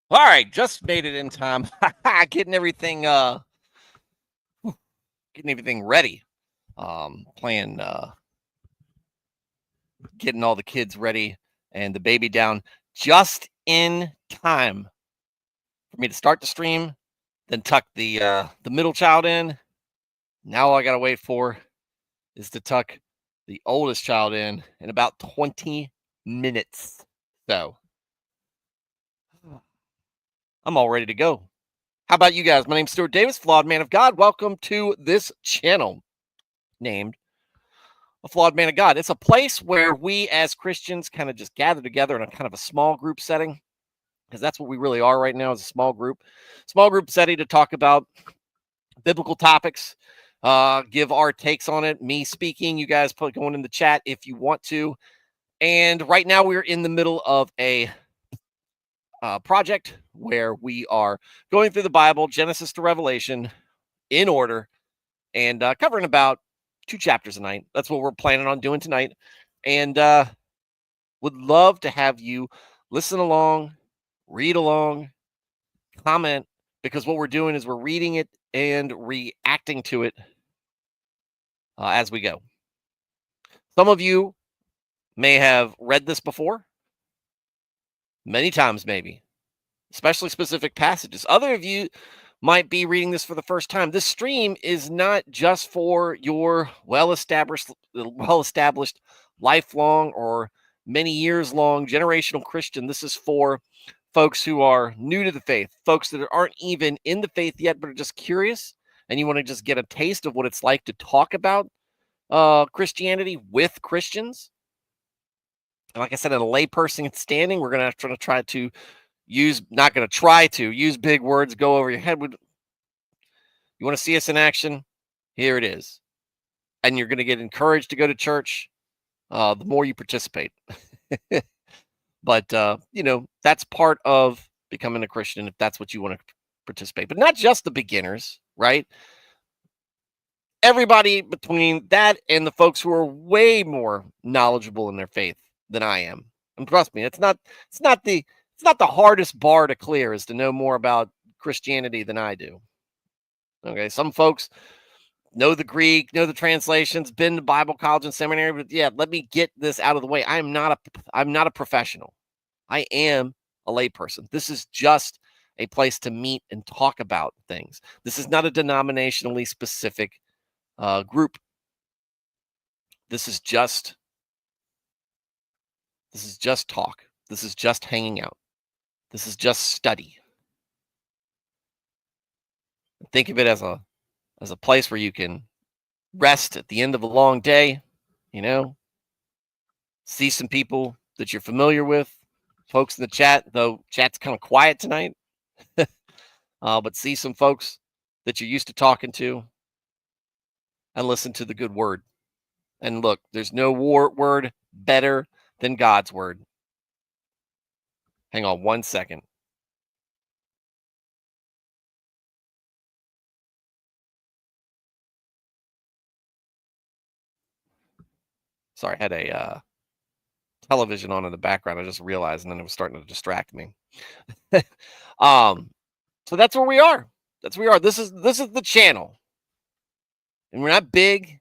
All right, just made it in time. getting everything getting everything ready. Playing getting all the kids ready and the baby down just in time for me to start the stream, then tuck the middle child in. Now all I gotta wait for is to tuck the oldest child in about 20 minutes. So I'm all ready to go. How about you guys? My name's Stuart Davis, Flawed Man of God. Welcome to this channel named A Flawed Man of God. It's a place where we as Christians kind of just gather together in a kind of a small group setting, because that's what we really are right now, is a small group setting to talk about biblical topics, give our takes on it, me speaking, you guys put going in the chat if you want to. And right now we're in the middle of a project where we are going through the Bible, Genesis to Revelation, in order, and covering about 2 chapters a night. That's what we're planning on doing tonight. And would love to have you listen along, read along, comment, because what we're doing is we're reading it and reacting to it as we go. Some of you may have read this before, many times maybe, especially specific passages. Other of you might be reading this for the first time. This stream is not just for your well-established, lifelong or many years long generational Christian. This is for folks who are new to the faith, folks that aren't even in the faith yet, but are just curious, and you want to just get a taste of what it's like to talk about Christianity with Christians. And like I said, in a layperson standing, we're going to try to use, not going to try to use big words, go over your head. You want to see us in action? Here it is. And you're going to get encouraged to go to church the more you participate. But, that's part of becoming a Christian if that's what you want to participate. But not just the beginners, right? Everybody between that and the folks who are way more knowledgeable in their faith than I am. And trust me, it's not the hardest bar to clear, is to know more about Christianity than I do. Okay, some folks know the Greek, know the translations, been to Bible college and seminary, but yeah, let me get this out of the way. I'm not a professional. I am a layperson. This is just a place to meet and talk about things. This is not a denominationally specific group. This is just talk. This is just hanging out. This is just study. Think of it as a place where you can rest at the end of a long day, see some people that you're familiar with, folks in the chat, though chat's kind of quiet tonight, but see some folks that you're used to talking to and listen to the good word. And look, there's no word better than God's word. Hang on one second. Sorry, I had a television on in the background. I just realized, and then it was starting to distract me. So that's where we are. That's where we are. This is the channel, and we're not big,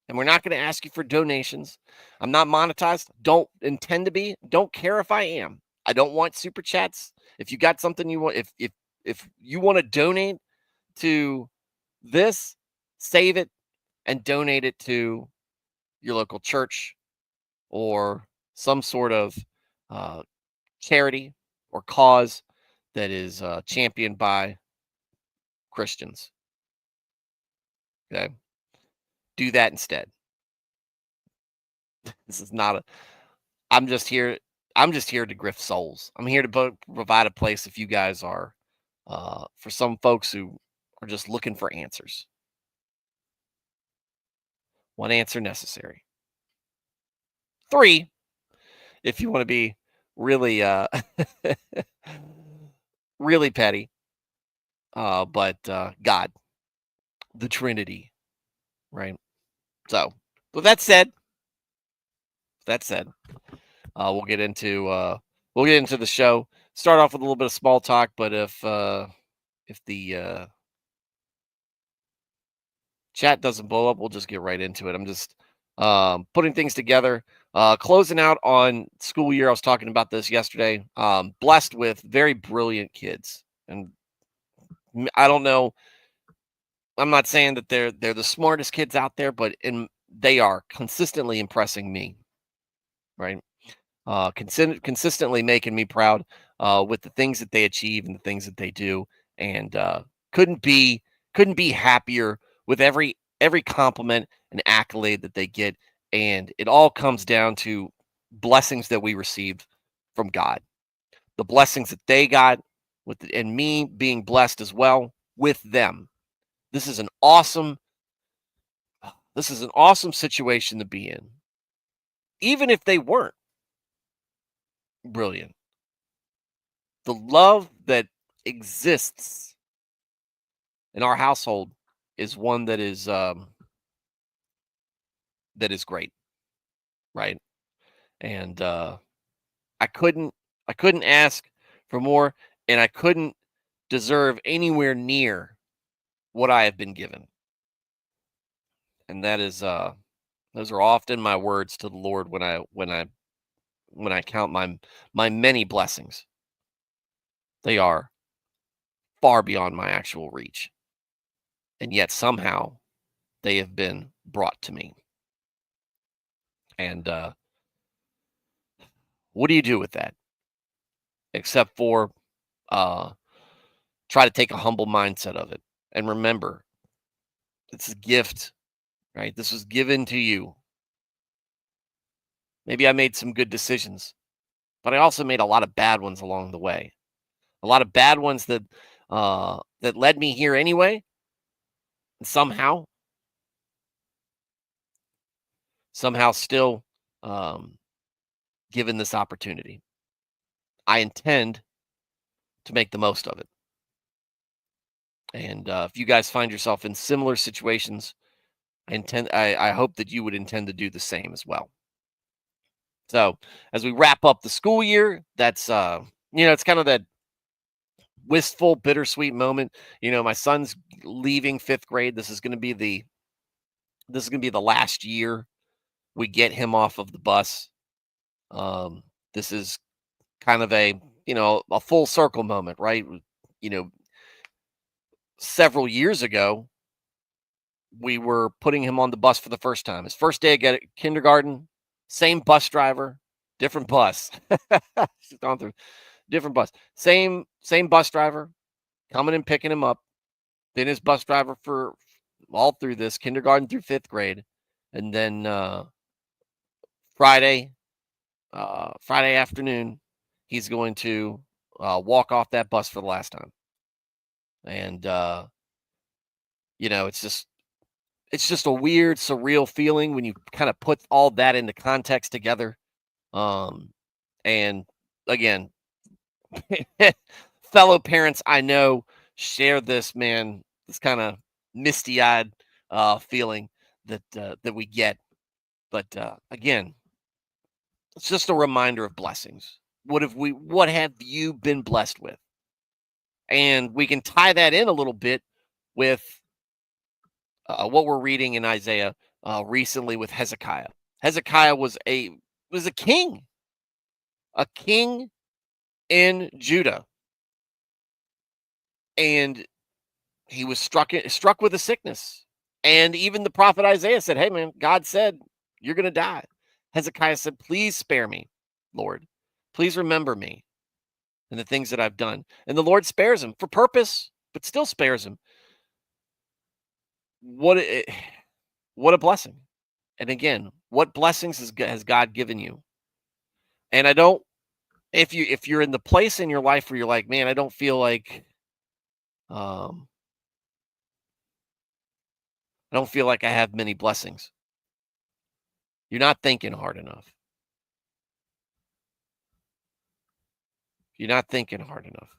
and we're not going to ask you for donations. I'm not monetized. Don't intend to be. Don't care if I am. I don't want super chats. If you got something you want, if you want to donate to this, save it and donate it to your local church or some sort of charity or cause that is championed by Christians. Okay, do that instead. This is not a. I'm just here to grift souls. I'm here to provide a place if you guys are, for some folks who are just looking for answers. One answer necessary. 3, if you want to be really, really petty. But God, the Trinity, right? So, with that said, we'll get into the show. start off with a little bit of small talk, but if the chat doesn't blow up, we'll just get right into it. I'm just putting things together, closing out on school year. I was talking about this yesterday. Blessed with very brilliant kids, and I don't know. I'm not saying that they're the smartest kids out there, but they are consistently impressing me, right? Consistently making me proud with the things that they achieve and the things that they do, and couldn't be couldn't be happier with every compliment and accolade that they get, and it all comes down to blessings that we received from God, the blessings that they got and me being blessed as well with them. This is an awesome this is an awesome situation to be in, even if they weren't brilliant. The love that exists in our household is one that is great, right? And I couldn't I couldn't ask for more, and I couldn't deserve anywhere near what I have been given. And that is those are often my words to the Lord when I count my many blessings. They are far beyond my actual reach, and yet somehow they have been brought to me. And what do you do with that? Except for uh, try to take a humble mindset of it. And remember, it's a gift, right? This was given to you. Maybe I made some good decisions, but I also made a lot of bad ones along the way. A lot of bad ones that led me here anyway. And somehow still um, given this opportunity. I intend to make the most of it. And if you guys find yourself in similar situations, I hope that you would intend to do the same as well. So as we wrap up the school year, that's it's kind of that wistful, bittersweet moment. My son's leaving fifth grade. This is gonna be the last year we get him off of the bus. This is kind of a full circle moment, right? You know, Several years ago, we were putting him on the bus for the first time. His first day at kindergarten, same bus driver, different bus. She's gone through different bus. Same bus driver coming and picking him up. Been his bus driver for all through this kindergarten through fifth grade, and then Friday, Friday afternoon, he's going to walk off that bus for the last time. And it's just a weird, surreal feeling when you kind of put all that into context together. And again, fellow parents I know share this kind of misty-eyed feeling that we get. But again, it's just a reminder of blessings. What have you been blessed with? And we can tie that in a little bit with what we're reading in Isaiah recently with Hezekiah. Hezekiah was a king in Judah, and he was struck with a sickness. And even the prophet Isaiah said, "Hey, man, God said you're going to die." Hezekiah said, "Please spare me, Lord. Please remember me and the things that I've done." And the Lord spares him for purpose, but still spares him. What a, what a blessing! And again, what blessings has God given you? And I don't if you're in the place in your life where you're like, man, I don't feel like um I don't feel like I have many blessings. You're not thinking hard enough. You're not thinking hard enough.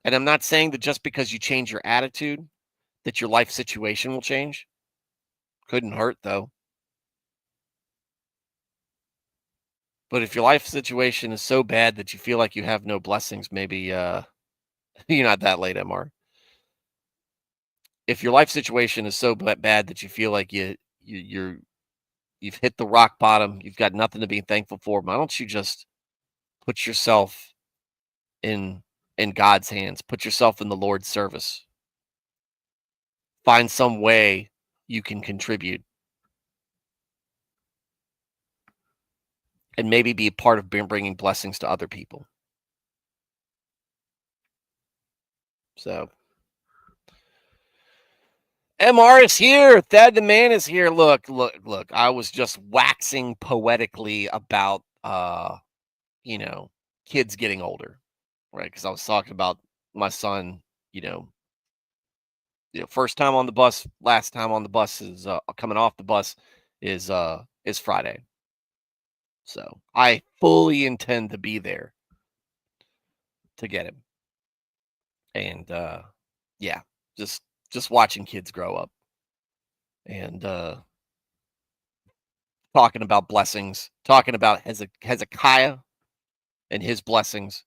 And I'm not saying that just because you change your attitude that your life situation will change. Couldn't hurt though. But if your life situation is so bad that you feel like you have no blessings, maybe you're not that late, MR. If your life situation is so bad that you feel like you've hit the rock bottom, you've got nothing to be thankful for, why don't you just put yourself in in God's hands, put yourself in the Lord's service. Find some way you can contribute and maybe be a part of bringing blessings to other people. So MR is here. Thad the man is here. Look. I was just waxing poetically about you know, kids getting older, right? Because I was talking about my son, you know, first time on the bus, last time on the bus is coming off the bus is Friday. So I fully intend to be there to get him. And yeah, just watching kids grow up and talking about blessings, talking about Hezekiah and his blessings,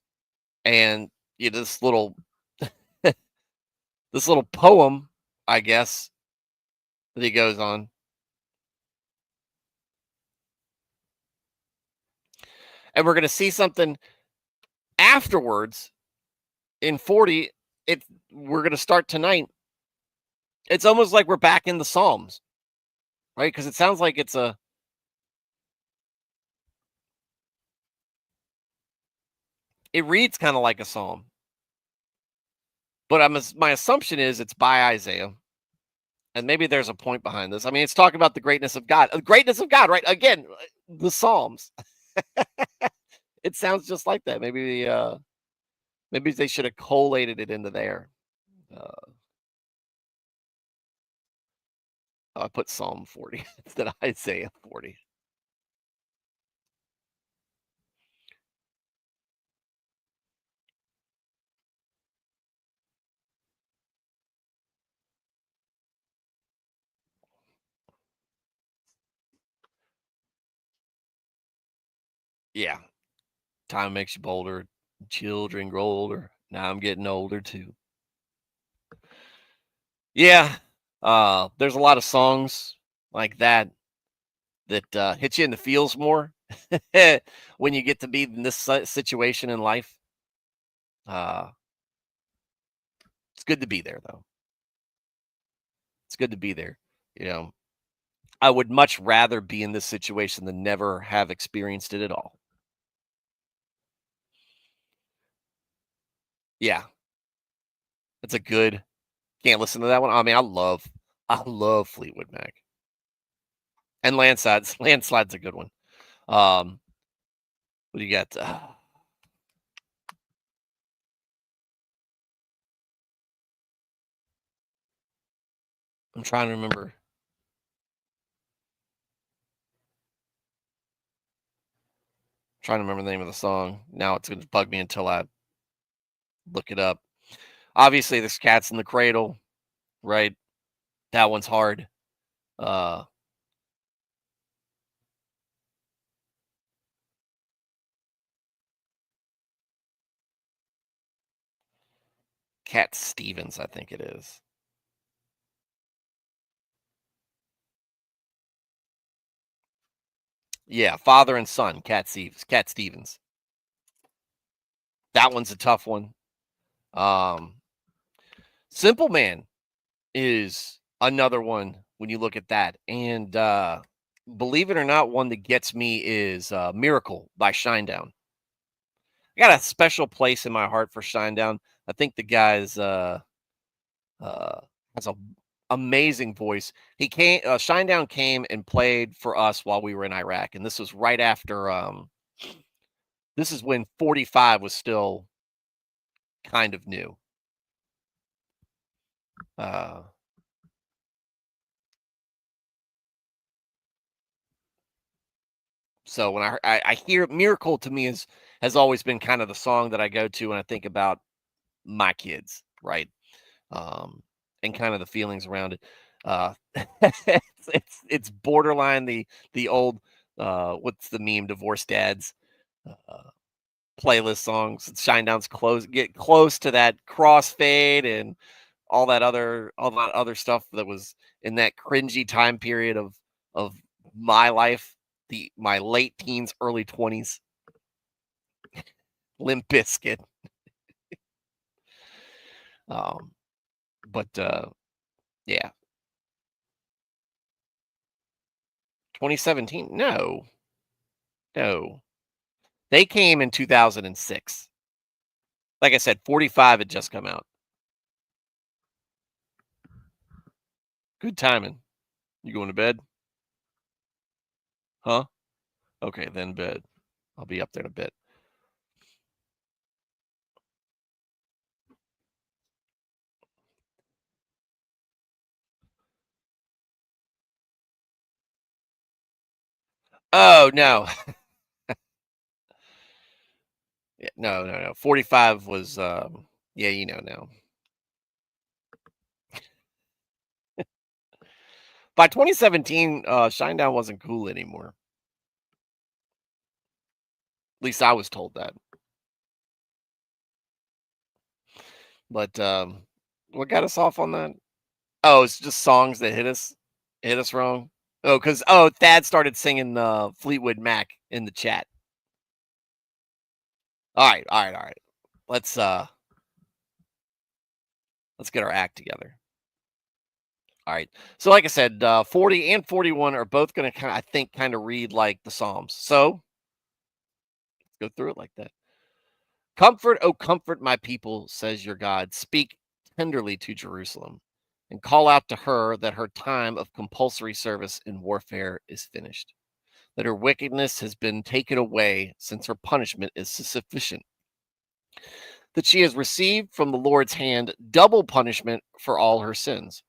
and this little this little poem, I guess, that he goes on. And we're gonna see something afterwards in 40. We're gonna start tonight. It's almost like we're back in the Psalms, right? Because it sounds like it reads kind of like a psalm, but my assumption is it's by Isaiah, and maybe there's a point behind this. I mean, it's talking about the greatness of God, right? Again, the Psalms. It sounds just like that. Maybe they should have collated it into there. Uh, I put Psalm 40 instead of Isaiah 40. Yeah, time makes you bolder. Children grow older. Now I'm getting older too. Yeah, there's a lot of songs like that hit you in the feels more when you get to be in this situation in life. Uh, it's good to be there, though. It's good to be there. You know, I would much rather be in this situation than never have experienced it at all. Yeah, it's a good. Can't listen to that one. I mean, I love Fleetwood Mac and Landslides. Landslide's a good one. What do you got? I'm trying to remember. Trying to remember the name of the song. Now it's going to bug me until I look it up. Obviously, there's Cats in the Cradle, right? That one's hard. Uh, Cat Stevens, I think it is. Yeah, father and son, Cat Stevens. Cat Stevens. That one's a tough one. Um, Simple Man is another one when you look at that. And believe it or not, one that gets me is Miracle by Shinedown. I got a special place in my heart for Shinedown. I think the guy's uh, has a amazing voice. He came, Shinedown came and played for us while we were in Iraq, and this was right after. This is when 45 was still kind of new. Uh, so when I hear "Miracle" to me has always been kind of the song that I go to when I think about my kids, right? Um, and kind of the feelings around it. Uh, it's borderline the old What's the meme? Divorce dads. Uh, Playlist songs. Shinedown's close get close to that crossfade and all that other stuff that was in that cringy time period of my life, my late teens, early 20s. Limp Bizkit. Um, but yeah, 2017. No, no, they came in 2006. Like I said, 45 had just come out. Good timing. You going to bed? Huh? Okay, then bed. I'll be up there in a bit. Oh no, yeah, no, no, no. 45 was yeah, you know now. By 2017, Shinedown wasn't cool anymore. At least I was told that. But what got us off on that? Oh, it's just songs that hit us wrong. Oh, because Thad started singing Fleetwood Mac in the chat. All right, all right, all right. Let's uh let's get our act together. All right. So like I said, 40 and 41 are both going to kind of read like the Psalms. So let's go through it like that. Comfort, oh, comfort my people, says your God. Speak tenderly to Jerusalem and call out to her that her time of compulsory service in warfare is finished, that her wickedness has been taken away since her punishment is sufficient, that she has received from the Lord's hand double punishment for all her sins.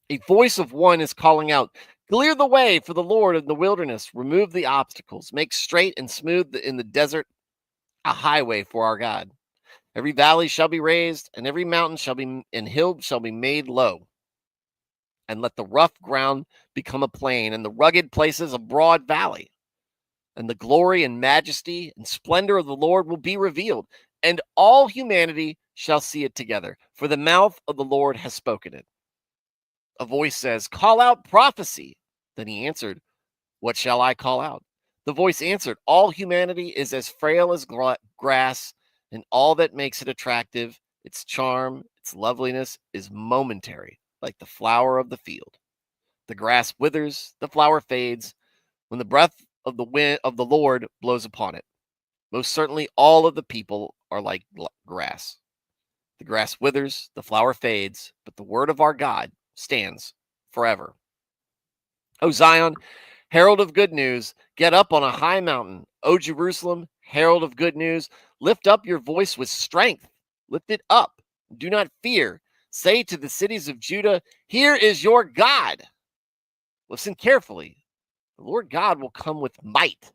A voice of one is calling out, clear the way for the Lord in the wilderness, remove the obstacles, make straight and smooth in the desert a highway for our God. Every valley shall be raised, and every mountain and hill shall be made low. And let the rough ground become a plain, and the rugged places a broad valley. And the glory and majesty and splendor of the Lord will be revealed, and all humanity shall see it together, for the mouth of the Lord has spoken it. A voice says, call out prophecy. Then he answered, what shall I call out? The voice answered, all humanity is as frail as grass, and all that makes it attractive, its charm, its loveliness, is momentary, like the flower of the field. The grass withers, the flower fades, when the breath of the wind of the Lord blows upon it. Most certainly all of the people are like grass. The grass withers, the flower fades, but the word of our God stands forever. O Zion, herald of good news, get up on a high mountain. O Jerusalem, herald of good news, lift up your voice with strength. Lift it up. Do not fear. Say to the cities of Judah, here is your God. Listen carefully. The Lord God will come with might,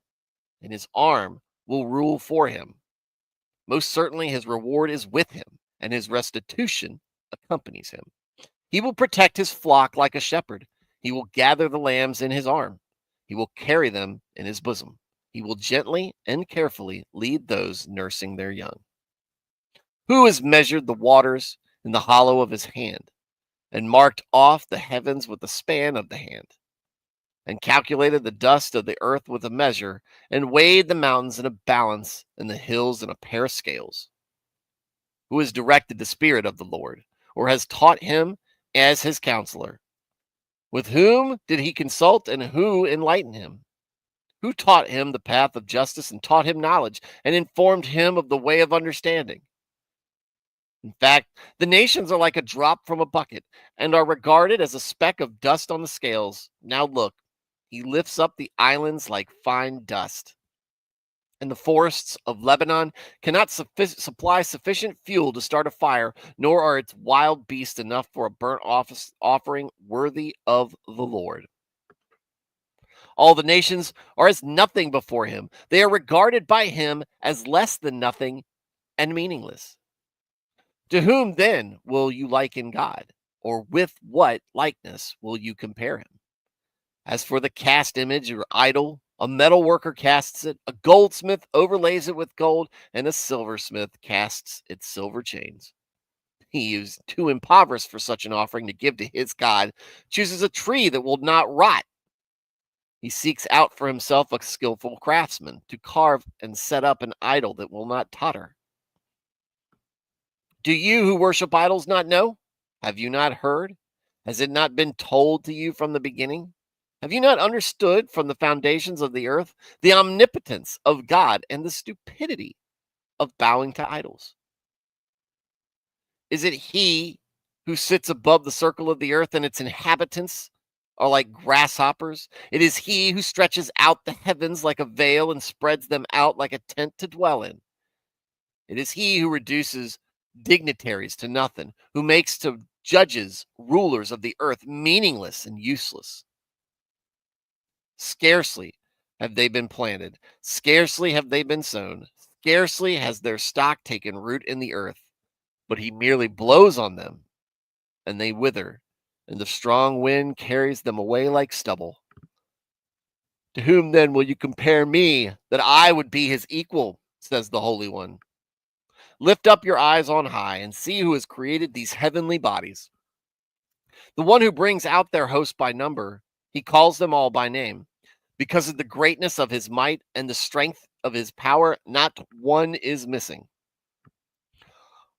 and his arm will rule for him. Most certainly his reward is with him, and his restitution accompanies him. He will protect his flock like a shepherd. He will gather the lambs in his arm. He will carry them in his bosom. He will gently and carefully lead those nursing their young. Who has measured the waters in the hollow of his hand, and marked off the heavens with the span of the hand, and calculated the dust of the earth with a measure, and weighed the mountains in a balance, and the hills in a pair of scales? Who has directed the Spirit of the Lord, or has taught him as his counselor? With whom did he consult, and who enlightened him? Who taught him the path of justice, and taught him knowledge, and informed him of the way of understanding? In fact, the nations are like a drop from a bucket, and are regarded as a speck of dust on the scales. Now look, he lifts up the islands like fine dust. And the forests of Lebanon cannot supply sufficient fuel to start a fire, nor are its wild beasts enough for a burnt offering worthy of the Lord. All the nations are as nothing before him. They are regarded by him as less than nothing and meaningless. To whom then will you liken God? Or with what likeness will you compare him? As for the cast image or idol A metal worker casts it, a goldsmith overlays it with gold, and a silversmith casts its silver chains. He is too impoverished for such an offering to give to his God, chooses a tree that will not rot. He seeks out for himself a skillful craftsman to carve and set up an idol that will not totter. Do you who worship idols not know? Have you not heard? Has it not been told to you from the beginning? Have you not understood from the foundations of the earth the omnipotence of God and the stupidity of bowing to idols? Is it he who sits above the circle of the earth and its inhabitants are like grasshoppers? It is he who stretches out the heavens like a veil and spreads them out like a tent to dwell in. It is he who reduces dignitaries to nothing, who makes to judges, rulers of the earth, meaningless and useless. Scarcely have they been planted, scarcely have they been sown, scarcely has their stock taken root in the earth, but he merely blows on them, and they wither, and the strong wind carries them away like stubble. To whom then will you compare me, that I would be his equal, says the Holy One? Lift up your eyes on high and see who has created these heavenly bodies. The one who brings out their host by number, he calls them all by name. Because of the greatness of his might and the strength of his power, not one is missing.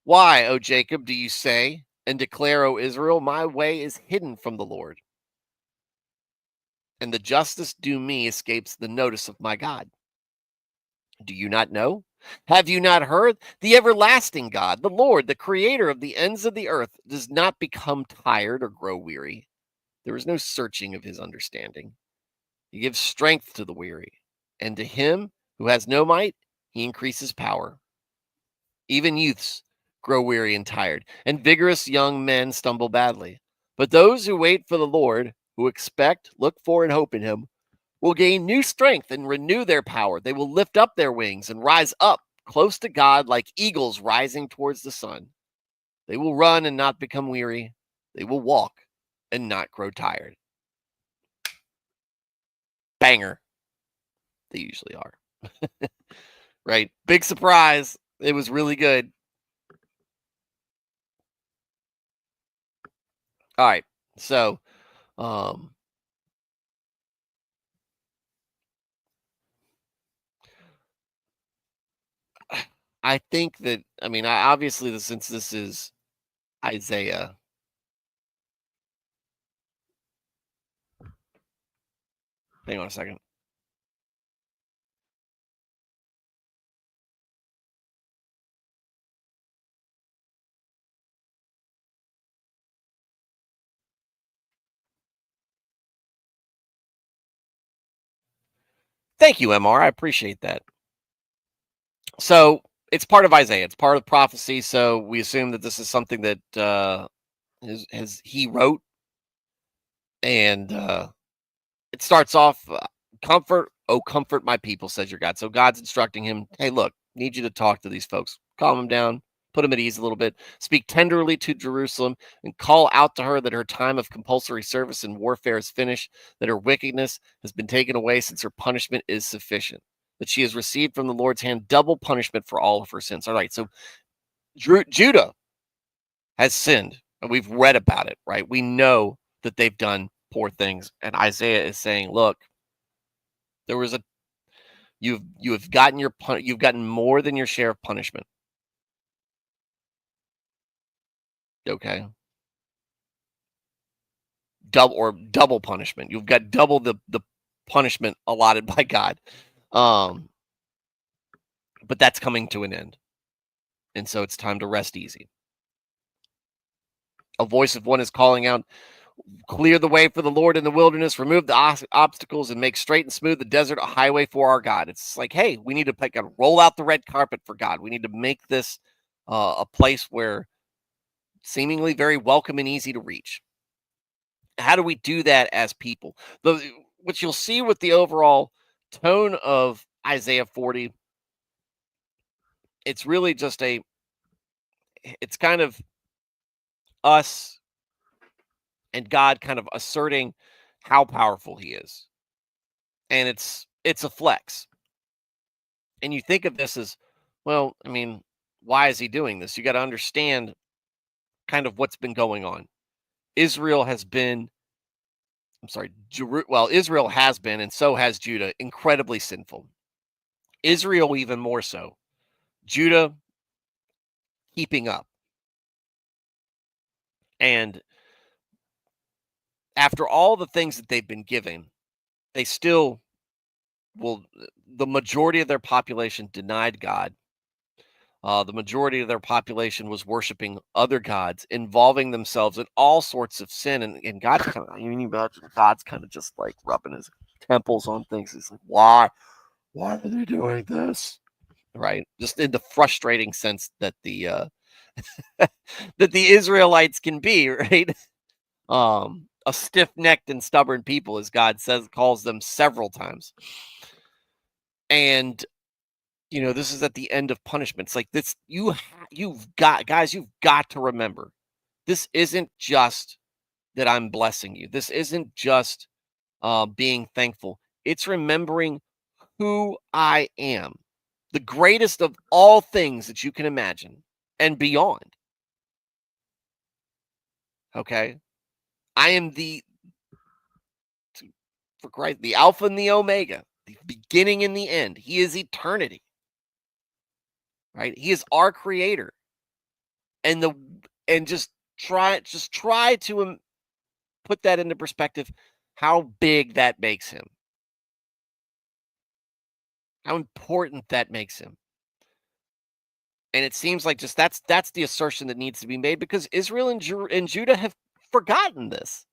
Why, O Jacob, do you say and declare, O Israel, my way is hidden from the Lord, and the justice due me escapes the notice of my God? Do you not know? Have you not heard? The everlasting God, the Lord, the creator of the ends of the earth, does not become tired or grow weary. There is no searching of his understanding. He gives strength to the weary, and to him who has no might, he increases power. Even youths grow weary and tired, and vigorous young men stumble badly. But those who wait for the Lord, who expect, look for, and hope in him, will gain new strength and renew their power. They will lift up their wings and rise up close to God like eagles rising towards the sun. They will run and not become weary. They will walk and not grow tired. Banger. They usually are. Right? Big surprise. It was really good. All right. So, um, I think that, I mean, obviously, since this is Isaiah, hang on a second. Thank you, MR. I appreciate that. So, it's part of Isaiah, it's part of prophecy. So, we assume that this is something that he wrote. And it starts off, comfort, oh, comfort my people, says your God. So God's instructing him, hey, look, need you to talk to these folks, calm them down, put them at ease a little bit, speak tenderly to Jerusalem, and call out to her that her time of compulsory service and warfare is finished, that her wickedness has been taken away, since her punishment is sufficient, that she has received from the Lord's hand double punishment for all of her sins. All right, so Judah has sinned, and we've read about it, right? We know that they've done poor things, and Isaiah is saying, "Look, there was a you've gotten you've gotten more than your share of punishment. Okay, double punishment. You've got double the punishment allotted by God, um, but that's coming to an end, and so it's time to rest easy." A voice of one is calling out, clear the way for the Lord in the wilderness, remove the obstacles, and make straight and smooth the desert a highway for our God. It's like, hey, we need to roll out the red carpet for God. We need to make this a place where seemingly very welcome and easy to reach. How do we do that as people? What you'll see with the overall tone of Isaiah 40, it's really just it's kind of us and God kind of asserting how powerful he is. And it's it's a flex. And you think of this as, well, I mean, why is he doing this? You got to understand kind of what's been going on. Israel has been, I'm sorry, well, Israel has been, and so has Judah, incredibly sinful. Israel, even more so. Judah, keeping up. And after all the things that they've been given, they still will, the majority of their population denied God. The majority of their population was worshiping other gods, involving themselves in all sorts of sin. And God's kind of, you mean, imagine God's kind of just like rubbing his temples on things. He's like, why? Why are they doing this? Right? Just in the frustrating sense that the that the Israelites can be, right? A stiff-necked and stubborn people, as God says, calls them several times. And this is at the end of punishment. It's like this, you've got, guys, you've got to remember, this isn't just that I'm blessing you. This isn't just being thankful. It's remembering who I am, the greatest of all things that you can imagine and beyond. Okay, I am for Christ, the Alpha and the Omega, the beginning and the end. He is eternity, right? He is our creator. And just try to put that into perspective, how big that makes him, how important that makes him. And it seems like just that's the assertion that needs to be made, because Israel and Judah have forgotten this.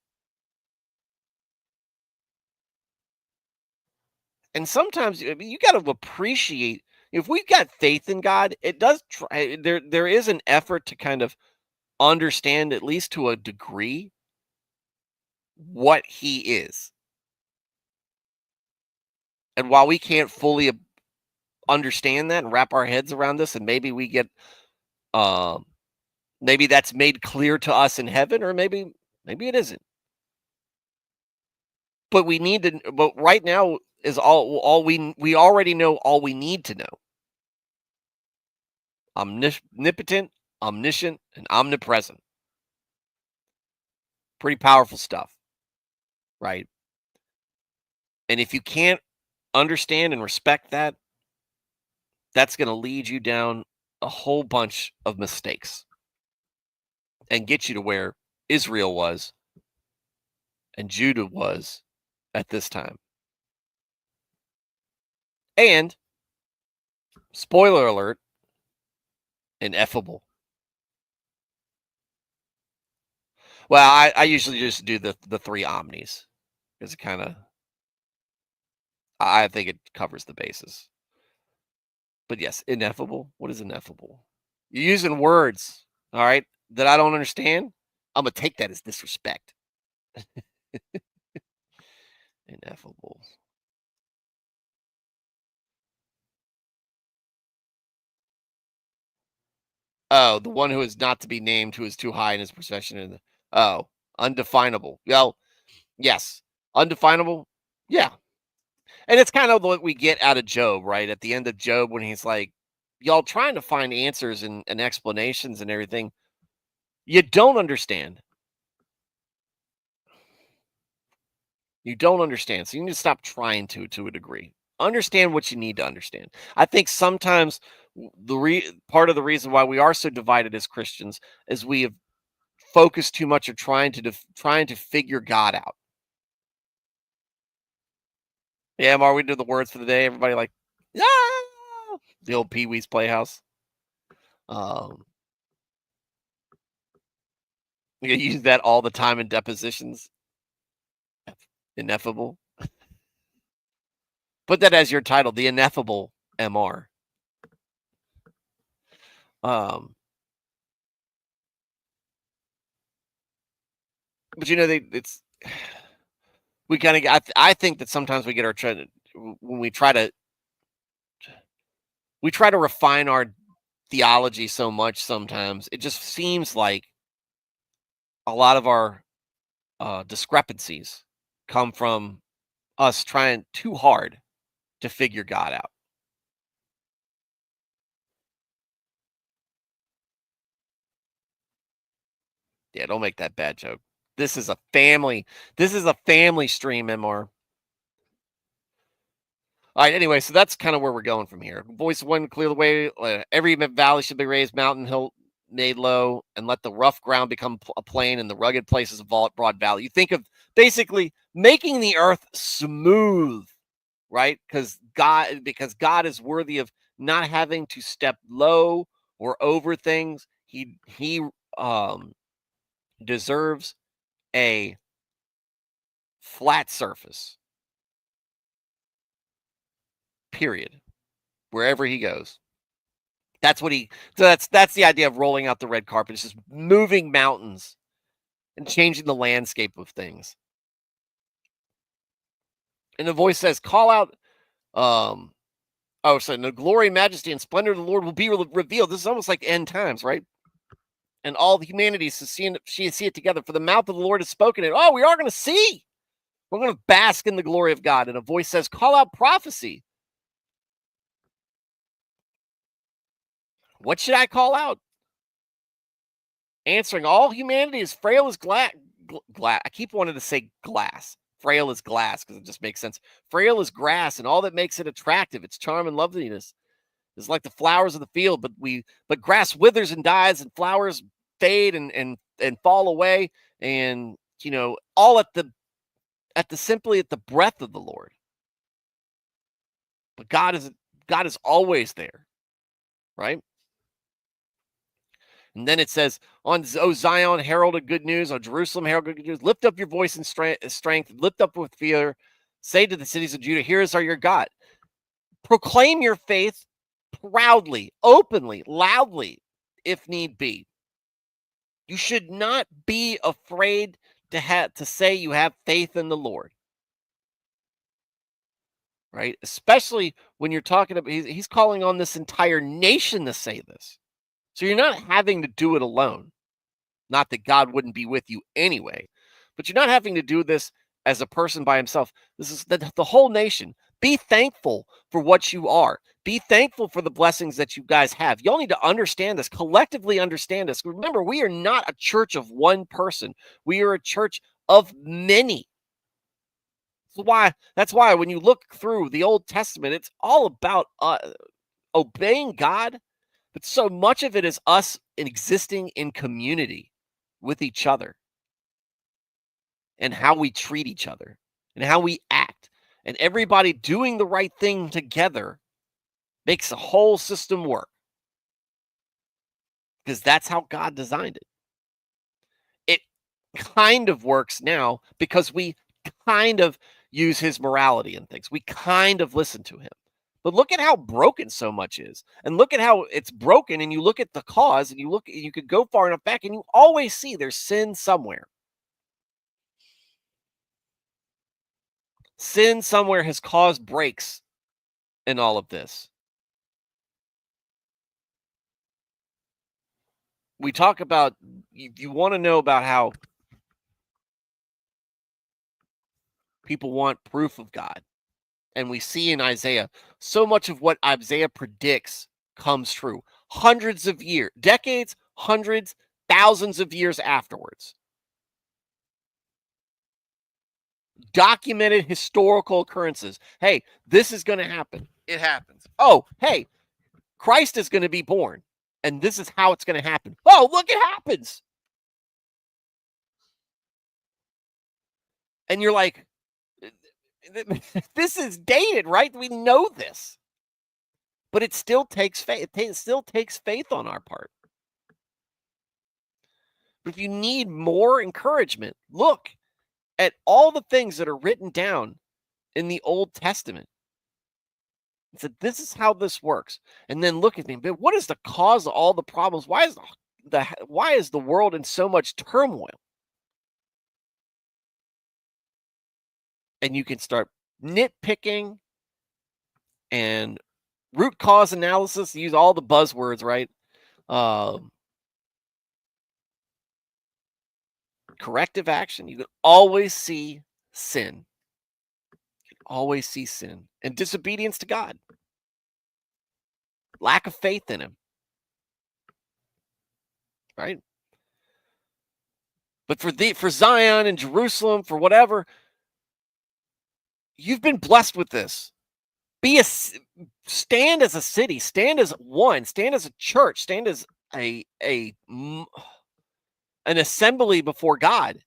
And sometimes, I mean, you got to appreciate, if we've got faith in God, it does try, there is an effort to kind of understand, at least to a degree, what he is. And while we can't fully understand that and wrap our heads around this, and maybe we get um maybe that's made clear to us in heaven, or maybe it isn't. But we need to, but right now is all we already know all we need to know. Omnipotent, omniscient, and omnipresent. Pretty powerful stuff, right? And if you can't understand and respect that, that's going to lead you down a whole bunch of mistakes and get you to where Israel was and Judah was at this time. And spoiler alert, ineffable. Well, I usually just do the three omnis, because it kind of, I think it covers the bases. But yes, ineffable. What is ineffable? You're using words, all right, that I don't understand. I'm gonna take that as disrespect. Ineffable. Oh, the one who is not to be named, who is too high in his profession. And oh, undefinable. Well, yes, undefinable. Yeah, and it's kind of what we get out of Job, right? At the end of Job, when he's like, y'all trying to find answers and explanations and everything, you don't understand. You don't understand. So you need to stop trying to a degree. Understand what you need to understand. I think sometimes part of the reason why we are so divided as Christians is we have focused too much on trying to figure God out. Yeah, Mar, we do the words for the day. Everybody like, yeah, the old Pee Wee's Playhouse. Um, we use that all the time in depositions. Ineffable. Put that as your title, the ineffable MR. Um, but it's we kind of. I think that sometimes we get our when we try to refine our theology so much. Sometimes it just seems like a lot of our discrepancies come from us trying too hard to figure God out. Yeah, don't make that bad joke. This is a family. This is a family stream, MR. All right. Anyway, so that's kind of where we're going from here. Voice one, clear the way. Every valley should be raised, mountain, hill made low, and let the rough ground become a plain, and the rugged places a broad valley. You think of basically making the earth smooth, right? Because God is worthy of not having to step low or over things. He um deserves a flat surface. Period. Wherever he goes. That's what he so that's the idea of rolling out the red carpet. It's just moving mountains and changing the landscape of things. And the voice says, call out so the glory, majesty, and splendor of the Lord will be revealed. This is almost like end times, right? And all the humanities to see it together. For the mouth of the Lord has spoken it. Oh, we are going to see. We're going to bask in the glory of God. And a voice says, call out prophecy. What should I call out? Answering all humanity is frail as glass. I keep wanting to say glass. Frail as glass because it just makes sense. Frail as grass, and all that makes it attractive, its charm and loveliness, is like the flowers of the field. But grass withers and dies, and flowers fade and fall away, and all simply at the breath of the Lord. But God is always there, right? And then it says, "On Zion, herald of good news. On Jerusalem, herald of good news. Lift up your voice in strength. Lift up with fear. Say to the cities of Judah, here is our your God. Proclaim your faith proudly, openly, loudly, if need be. You should not be afraid to say you have faith in the Lord." Right? Especially when you're talking about, he's calling on this entire nation to say this. So you're not having to do it alone. Not that God wouldn't be with you anyway, but you're not having to do this as a person by himself. This is the whole nation. Be thankful for what you are. Be thankful for the blessings that you guys have. Y'all need to understand this, collectively understand this. Remember, we are not a church of one person. We are a church of many. That's why when you look through the Old Testament, it's all about obeying God, but so much of it is us existing in community with each other and how we treat each other and how we act. And everybody doing the right thing together makes the whole system work because that's how God designed it. It kind of works now because we kind of use his morality and things. We kind of listen to him. But look at how broken so much is. And look at how it's broken. And you look at the cause and you could go far enough back and you always see there's sin somewhere. Sin somewhere has caused breaks in all of this. We talk about, you want to know about how people want proof of God. And we see in Isaiah, so much of what Isaiah predicts comes true. Hundreds of years, decades, hundreds, thousands of years afterwards. Documented historical occurrences. Hey, this is going to happen. It happens. Oh, hey, Christ is going to be born. And this is how it's going to happen. Oh, look, it happens. And you're like, this is dated, right? We know this. But it still takes faith. It still takes faith on our part. But if you need more encouragement, look at all the things that are written down in the Old Testament. It said, this is how this works. And then look at me. But what is the cause of all the problems? Why is the world in so much turmoil? And you can start nitpicking and root cause analysis, use all the buzzwords, right? Corrective action. You can always see sin. You can always see sin and disobedience to God, lack of faith in him, right? But for Zion and Jerusalem, for whatever, you've been blessed with this. Stand as a city, stand as one, stand as a church, stand as an assembly before God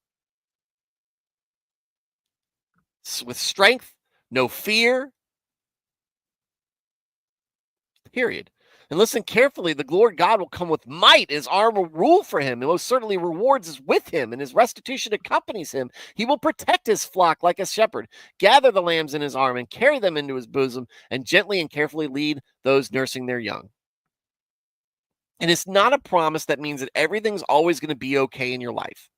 with strength, no fear, period. And listen carefully, the Lord God will come with might. His arm will rule for him, and most certainly rewards is with him, and his restitution accompanies him. He will protect his flock like a shepherd, gather the lambs in his arm, and carry them into his bosom, and gently and carefully lead those nursing their young. And it's not a promise that means that everything's always going to be okay in your life.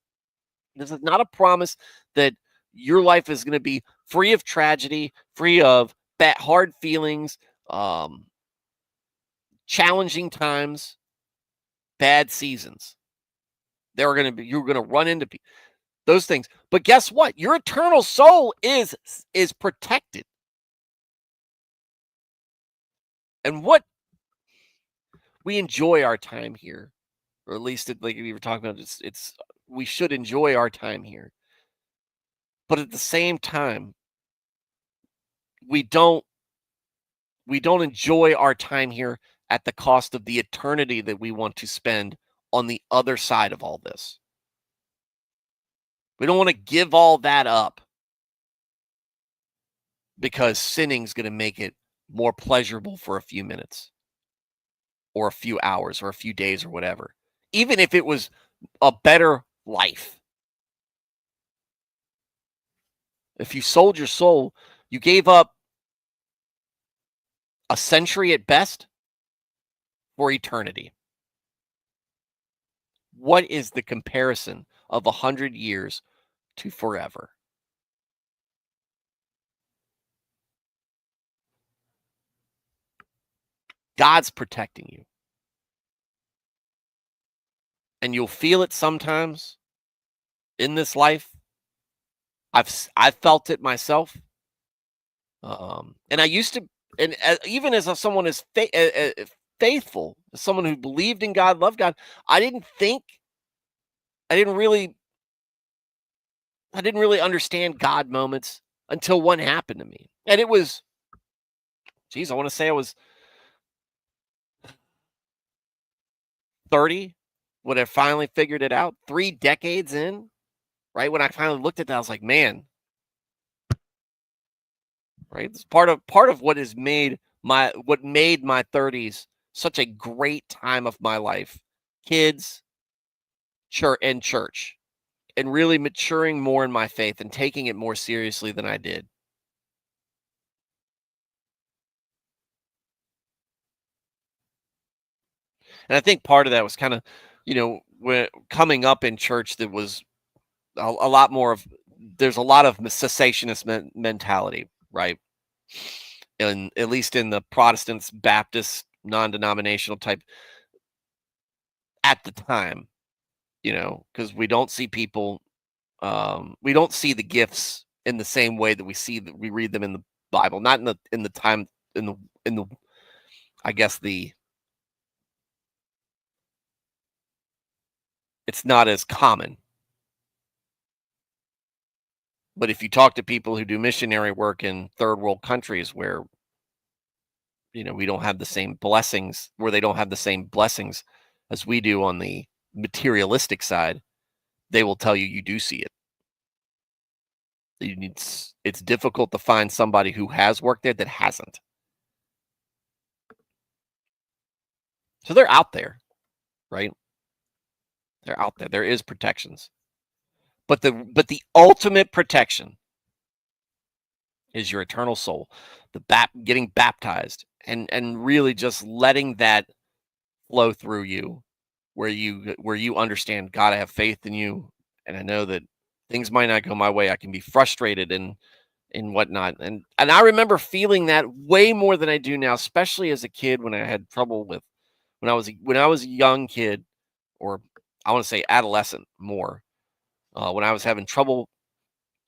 This is not a promise that your life is going to be free of tragedy, free of bad, hard feelings, challenging times, bad seasons. You're going to run into those things. But guess what? Your eternal soul is protected. And what we enjoy our time here, or at least like we were talking about, it's we should enjoy our time here. But at the same time, we don't enjoy our time here at the cost of the eternity that we want to spend on the other side of all this. We don't want to give all that up because sinning's going to make it more pleasurable for a few minutes or a few hours or a few days or whatever, even if it was a better life. If you sold your soul, you gave up a century at best for eternity. What is the comparison of 100 years to forever? God's protecting you. And you'll feel it sometimes in this life. I've felt it myself. And I used to, and even as someone as faithful, as someone who believed in God, loved God, I didn't really understand God moments until one happened to me. And it was, geez, I want to say I was 30 when I finally figured it out. 3 decades in, right? When I finally looked at that, I was like, man, right? It's part of what made my 30s such a great time of my life. Kids, church, and really maturing more in my faith and taking it more seriously than I did. And I think part of that was kind of, when coming up in church, that was a lot more of, there's a lot of cessationist mentality, right? And at least in the Protestants, Baptist, non-denominational type at the time, because we don't see people, we don't see the gifts in the same way that we read them in the Bible, not in the time, in the I guess it's not as common. But if you talk to people who do missionary work in third world countries where, we don't have the same blessings, where they don't have the same blessings as we do on the materialistic side, they will tell you do see it. It's difficult to find somebody who has worked there that hasn't. So they're out there, right? They're out there. There is protections. But the ultimate protection is your eternal soul, getting baptized and really just letting that flow through you, where you understand, God, I have faith in you, and I know that things might not go my way. I can be frustrated and whatnot, and I remember feeling that way more than I do now, especially as a kid when I had trouble with when I was a young kid, or I want to say adolescent more, when I was having trouble,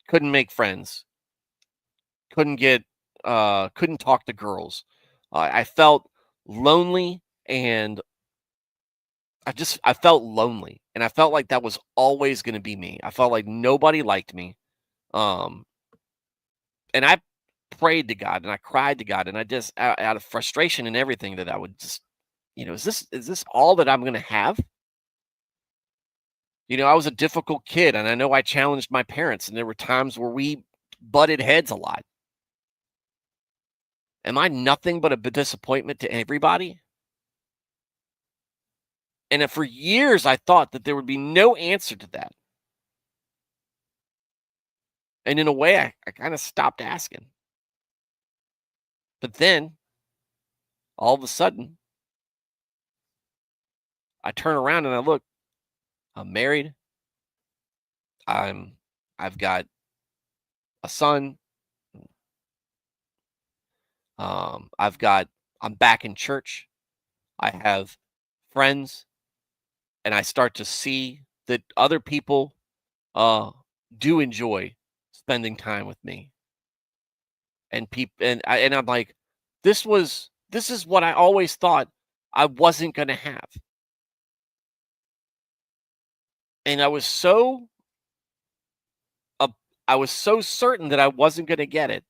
couldn't make friends, couldn't talk to girls. I felt lonely, and I felt lonely, and I felt like that was always going to be me. I felt like nobody liked me. Um, and I prayed to God, and I cried to God, and I just out of frustration and everything, that I would just, is this all that I'm going to have? I was a difficult kid, and I know I challenged my parents, and there were times where we butted heads a lot. Am I nothing but a disappointment to everybody? And for years, I thought that there would be no answer to that. And in a way, I kind of stopped asking. But then, all of a sudden, I turn around and I look. I'm married. I've got a son. I'm back in church. I have friends, and I start to see that other people do enjoy spending time with me. And I'm like, this is what I always thought I wasn't going to have. And I was so certain that I wasn't going to get it,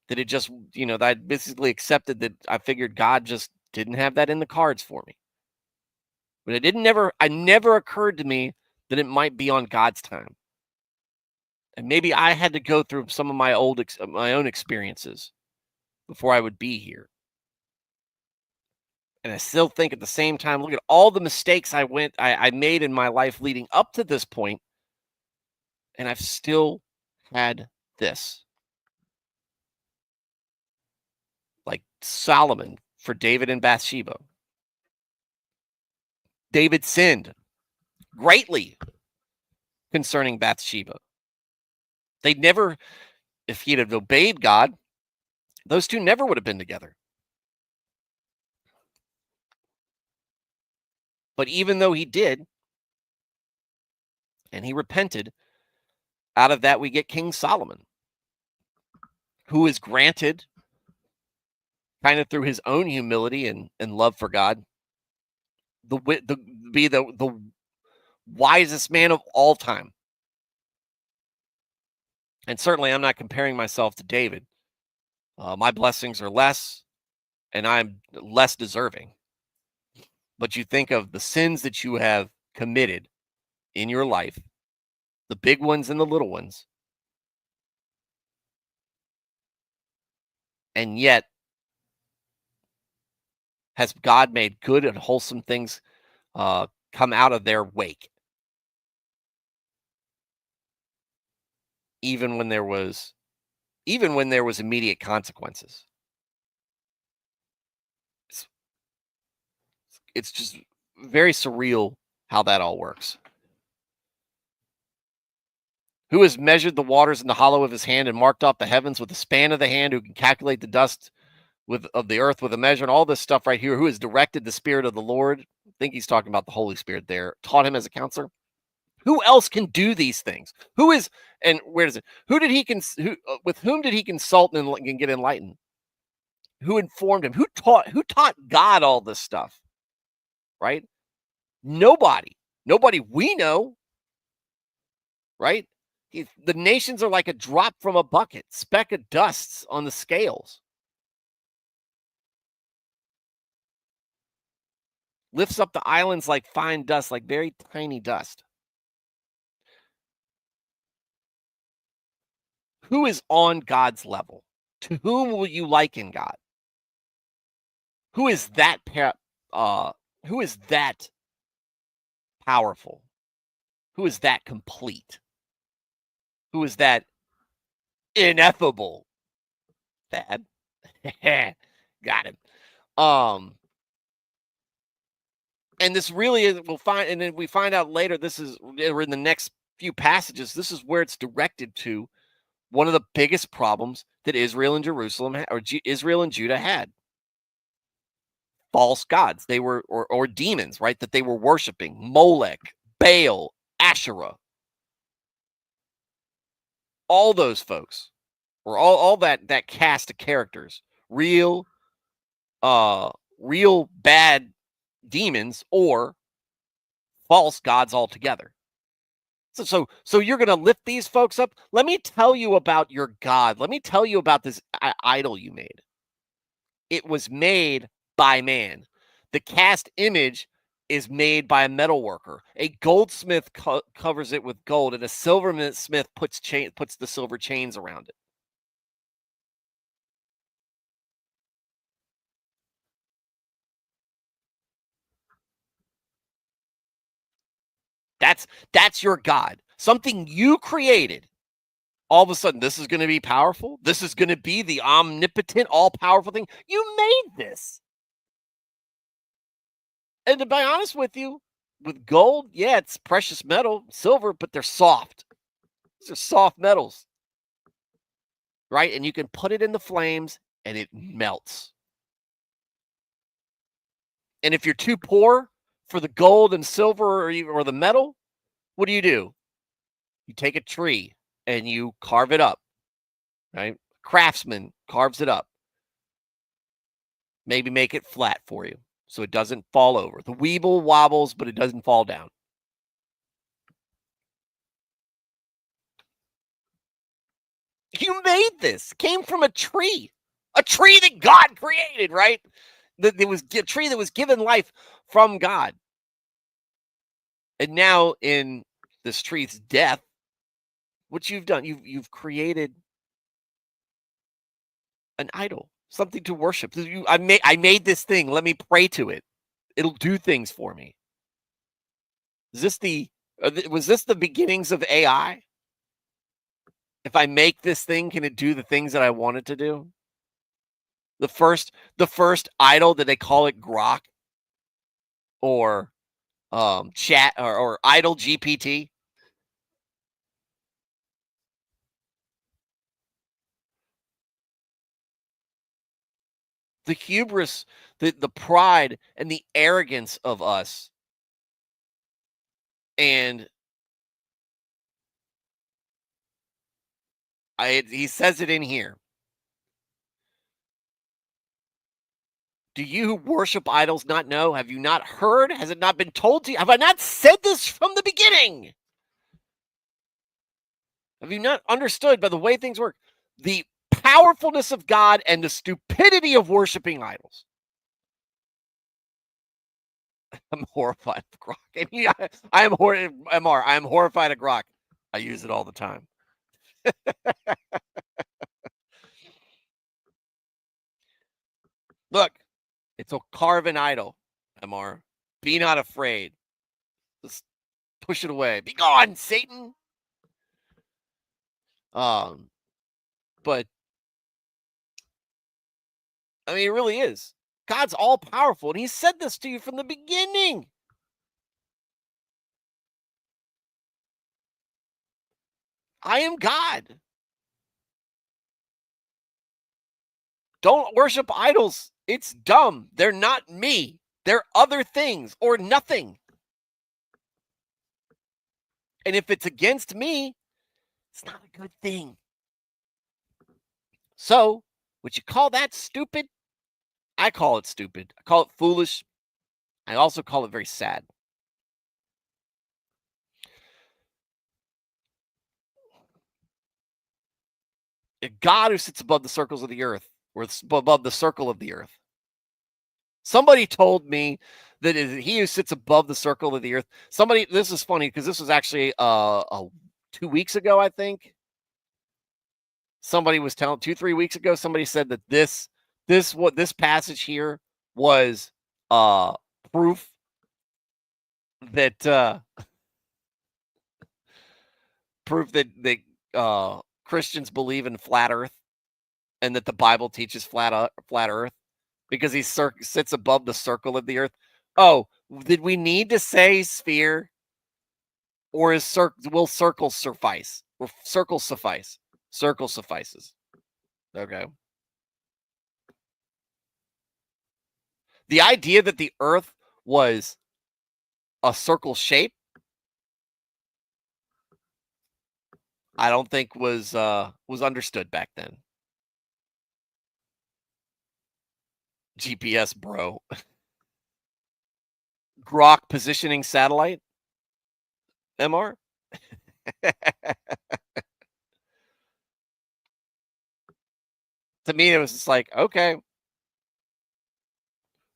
that it just, that I basically accepted that I figured God just didn't have that in the cards for me. But I never occurred to me that it might be on God's time. And maybe I had to go through some of my own experiences before I would be here. And I still think at the same time, look at all the mistakes I made in my life leading up to this point, and I've still had this. Like Solomon for David and Bathsheba. David sinned greatly concerning Bathsheba. If he'd have obeyed God, those two never would have been together. But even though he did, and he repented, out of that we get King Solomon, who is granted, kind of through his own humility and love for God, the wisest man of all time. And certainly I'm not comparing myself to David. My blessings are less, and I'm less deserving. But you think of the sins that you have committed in your life, the big ones and the little ones, and yet has God made good and wholesome things come out of their wake, even when there was immediate consequences. It's just very surreal how that all works. Who has measured the waters in the hollow of his hand and marked off the heavens with the span of the hand, who can calculate the dust of the earth with a measure, and all this stuff right here? Who has directed the Spirit of the Lord? I think he's talking about the Holy Spirit there. Taught him as a counselor. Who else can do these things? Who is, and where does it? Who did he with whom did he consult and get enlightened? Who informed him? Who taught God all this stuff? Right? Nobody we know. Right? The nations are like a drop from a bucket, speck of dust on the scales. Lifts up the islands like fine dust, like very tiny dust. Who is on God's level? To whom will you liken God? Who is that who is that powerful? Who is that complete? Who is that ineffable? Bad. Got him. And this really is, and then we find out later, or in the next few passages, this is where it's directed to one of the biggest problems that Israel and Israel and Judah had. False gods. They were, or demons, right? That they were worshiping. Molech, Baal, Asherah. All those folks or all that cast of characters, real real bad demons or false gods altogether. So you're going to lift these folks up? Let me tell you about your god. Let me tell you about this idol you made. It was made by man. The cast image is made by a metal worker. A goldsmith covers it with gold, and a silversmith puts the silver chains around it. That's your god. Something you created. All of a sudden, this is going to be powerful. This is going to be the omnipotent, all-powerful thing. You made this. And to be honest with you, with gold, yeah, it's precious metal, silver, but they're soft. These are soft metals. Right? And you can put it in the flames and it melts. And if you're too poor for the gold and silver or the metal, what do? You take a tree and you carve it up, right? Craftsman carves it up. Maybe make it flat for you so it doesn't fall over. The weeble wobbles, but it doesn't fall down. You made this. Came from a tree that God created, right? That was a tree that was given life from God. And now in this tree's death, what you've done, you've created an idol, something to worship. I made this thing. Let me pray to it. It'll do things for me. Is this was this the beginnings of AI? If I make this thing, can it do the things that I want it to do? The first idol, did they call it Grok or chat or idol GPT? The hubris, the pride and the arrogance of us. And he says it in here. Do you who worship idols not know? Have you not heard? Has it not been told to you? Have I not said this from the beginning? Have you not understood by the way things work the powerfulness of God and the stupidity of worshiping idols? I'm horrified of Grok. I am MR. I am horrified of Grok. I use it all the time. Look, it's a carven idol, MR. Be not afraid. Just push it away. Be gone, Satan. But I mean, it really is. God's all powerful, and He said this to you from the beginning. I am God. Don't worship idols. It's dumb. They're not me. They're other things or nothing. And if it's against me, it's not a good thing. So, would you call that stupid? I call it stupid. I call it foolish. I also call it very sad. A God who sits above the circles of the earth, or above the circle of the earth. Somebody told me that he who sits above the circle of the earth. This is funny because this was actually 2 weeks ago, I think. Somebody was telling 2-3 weeks ago. Somebody said that this passage here was proof that Christians believe in flat Earth and that the Bible teaches flat Earth because he sits above the circle of the Earth. Oh, did we need to say sphere, or will circle suffice? Or circle suffice? Circle suffices. Okay. The idea that the Earth was a circle shape, I don't think was understood back then. GPS, bro. Grok positioning satellite, MR. To me, it was just like, okay,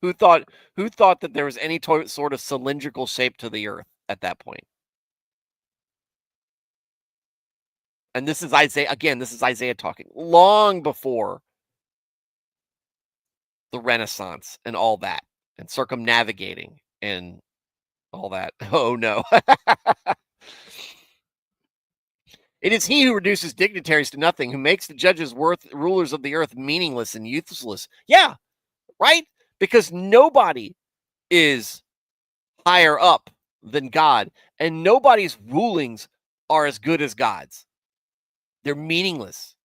who thought who thought that there was any sort of cylindrical shape to the Earth at that point? And this is Isaiah again. This is Isaiah talking long before the Renaissance and all that, and circumnavigating and all that. Oh no. It is he who reduces dignitaries to nothing, who makes the judges worth rulers of the earth meaningless and useless. Yeah, right? Because nobody is higher up than God, and nobody's rulings are as good as God's. They're meaningless.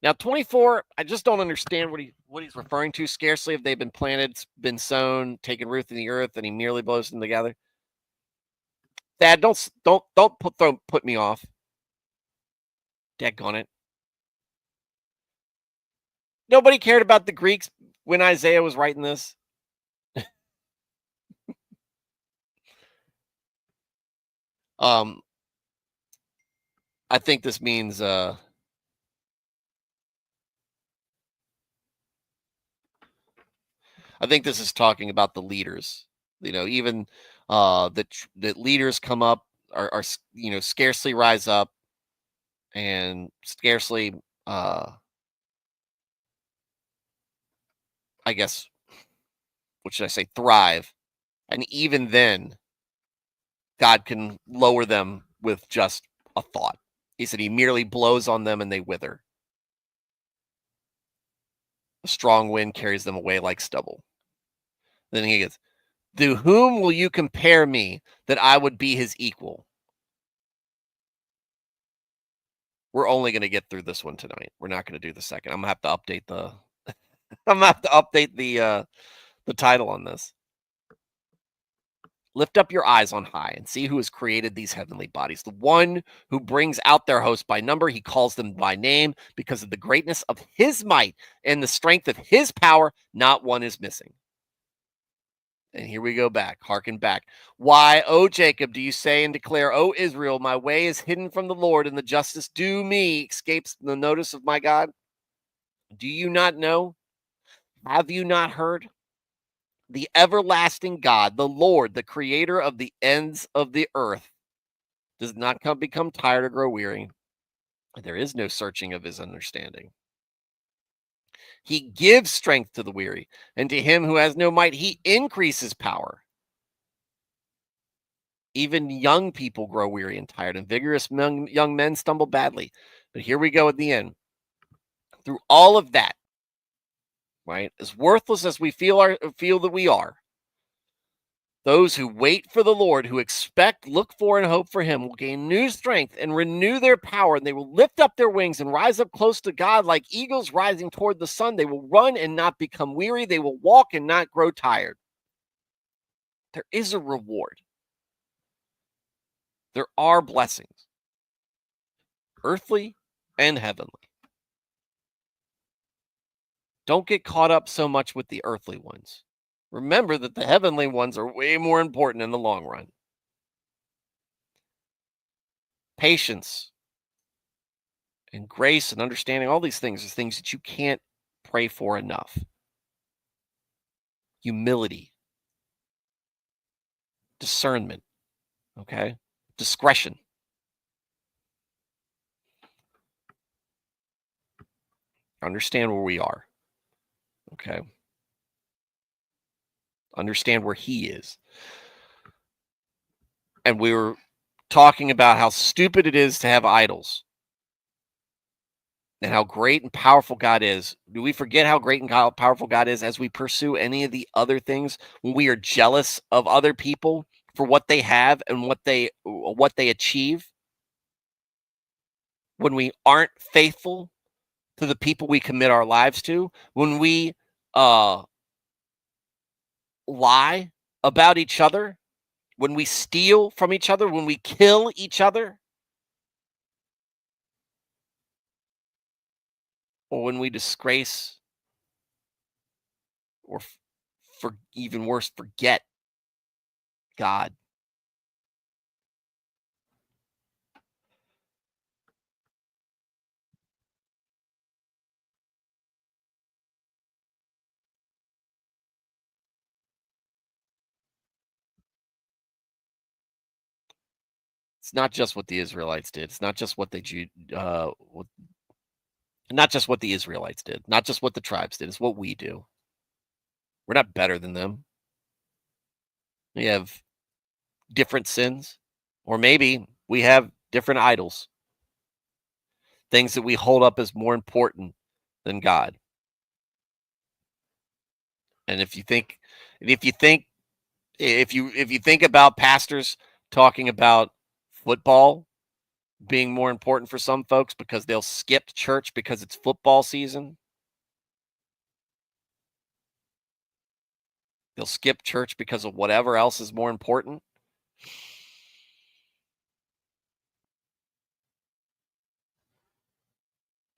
Now, 24, I just don't understand what he's referring to. Scarcely have they been planted, been sown, taken root in the earth, and he merely blows them together. Dad, don't put me off. Daggone it. Nobody cared about the Greeks when Isaiah was writing this. Um, I think this means I think this is talking about the leaders. Even that leaders come up are scarcely rise up and scarcely I guess what should I say thrive. And even then, God can lower them with just a thought. He said he merely blows on them and they wither. A strong wind carries them away like stubble. Then he goes, to whom will you compare me that I would be his equal? We're only going to get through this one tonight. We're not going to do the second. I'm going to have to update the I'm going to have to update the title on this. Lift up your eyes on high and see who has created these heavenly bodies. The one who brings out their host by number, he calls them by name because of the greatness of his might and the strength of his power. Not one is missing. And here we go back, hearken back. Why, O Jacob, do you say and declare, O Israel, my way is hidden from the Lord, and the justice due me escapes the notice of my God? Do you not know? Have you not heard? The everlasting God, the Lord, the creator of the ends of the earth, does not become tired or grow weary. There is no searching of his understanding. He gives strength to the weary, and to him who has no might, he increases power. Even young people grow weary and tired, and vigorous young men stumble badly. But here we go at the end. Through all of that, right, as worthless as we feel that we are, those who wait for the Lord, who expect, look for, and hope for him, will gain new strength and renew their power, and they will lift up their wings and rise up close to God like eagles rising toward the sun. They will run and not become weary. They will walk and not grow tired. There is a reward. There are blessings, earthly and heavenly. Don't get caught up so much with the earthly ones. Remember that the heavenly ones are way more important in the long run. Patience and grace and understanding, all these things are things that you can't pray for enough. Humility, discernment, okay? Discretion. Understand where we are, okay? Understand where he is. And we were talking about how stupid it is to have idols and how great and powerful God is. Do we forget how great and powerful God is as we pursue any of the other things? When we are jealous of other people for what they have and what they achieve, when we aren't faithful to the people we commit our lives to, when we lie about each other, when we steal from each other, when we kill each other, or when we disgrace or for even worse, forget God. It's not just what the Israelites did. It's not just what not just what the Israelites did, not just what the tribes did. It's what we do. We're not better than them. We have different sins, or maybe we have different idols, things that we hold up as more important than God. And if you think about pastors talking about football being more important for some folks because they'll skip church because it's football season, they'll skip church because of whatever else is more important.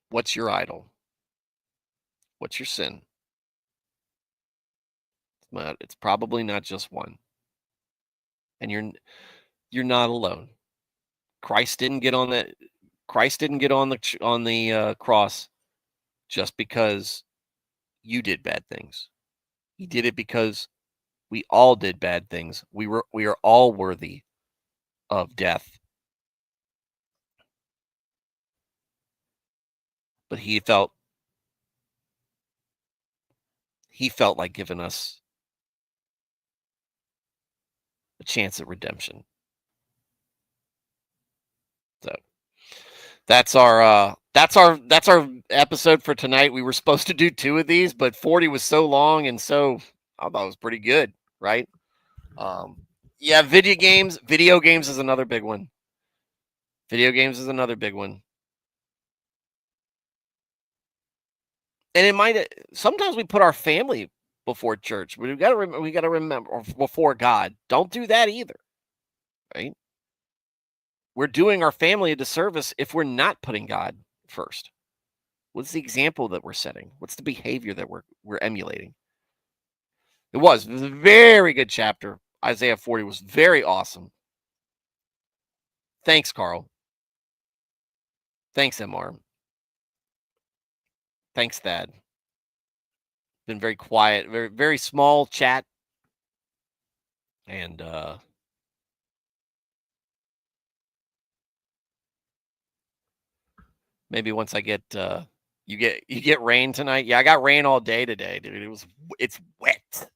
What's your idol? What's your sin? It's probably not just one. And you're not alone. Christ didn't get on the cross just because you did bad things. He did it because we all did bad things. We are all worthy of death. But he felt like giving us a chance at redemption. So that's our episode for tonight. We were supposed to do 2 of these, but 40 was so long and so I thought it was pretty good, right? Yeah, video games is another big one. Video games is another big one. And it might sometimes we put our family before church. We got to remember or before God. Don't do that either, right? We're doing our family a disservice if we're not putting God first. What's the example that we're setting? What's the behavior that we're emulating? It was a very good chapter. Isaiah 40 was very awesome. Thanks, Carl. Thanks, MR. Thanks, Thad. Been very quiet, very small chat. And maybe once I get you get rain tonight. Yeah, I got rain all day today, dude. It's wet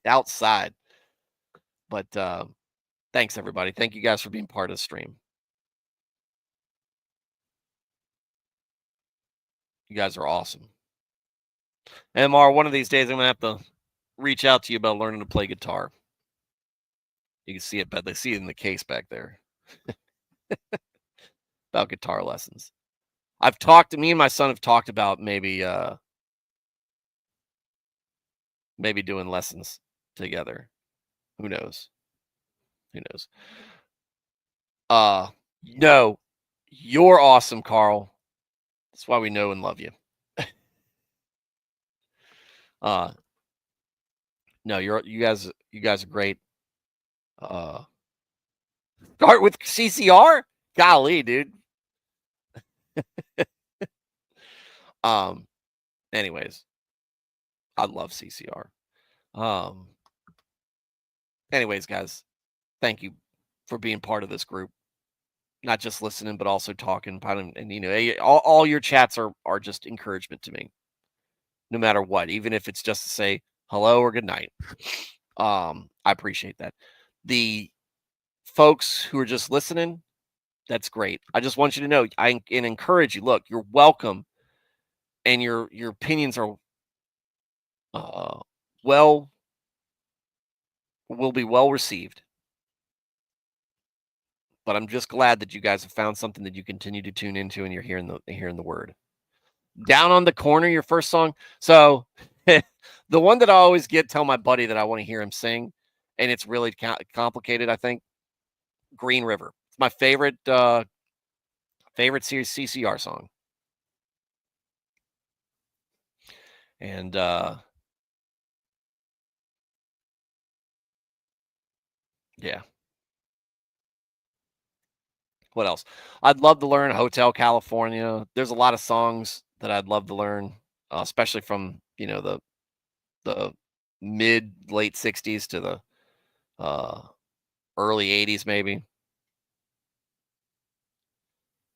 outside. But thanks everybody. Thank you guys for being part of the stream. You guys are awesome. MR, one of these days I'm gonna have to reach out to you about learning to play guitar. You can see it, but they see it in the case back there. About guitar lessons. Me and my son have talked about maybe doing lessons together. Who knows? Who knows? No, you're awesome, Carl. That's why we know and love you. Uh, no, you guys are great. Start with CCR. Golly, dude. Um, anyways, I love CCR. Anyways, guys, thank you for being part of this group. Not just listening, but also talking. And you know, all your chats are just encouragement to me, no matter what. Even if it's just to say hello or good night. I appreciate that. The folks who are just listening, that's great. I just want you to know, I and encourage you. Look, you're welcome, and your opinions are uh, well will be well received. But I'm just glad that you guys have found something that you continue to tune into, and you're hearing the word. Down on the Corner, your first song. So the one that I always tell my buddy that I want to hear him sing, and it's really complicated. I think Green River. It's my favorite series CCR song. And yeah, what else? I'd love to learn Hotel California. There's a lot of songs that I'd love to learn, especially from the mid late '60s to the uh, early '80s, maybe.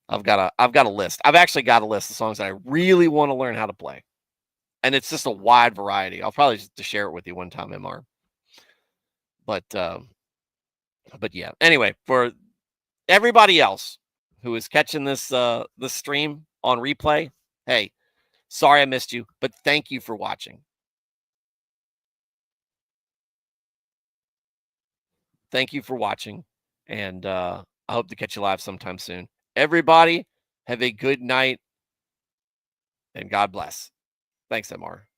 I've got a list. I've actually got a list of songs that I really want to learn how to play, and it's just a wide variety. I'll probably just to share it with you one time, Mr. But yeah. Anyway, for everybody else who is catching this stream on replay, hey, sorry I missed you, but thank you for watching. Thank you for watching, and I hope to catch you live sometime soon. Everybody, have a good night, and God bless. Thanks, Mr.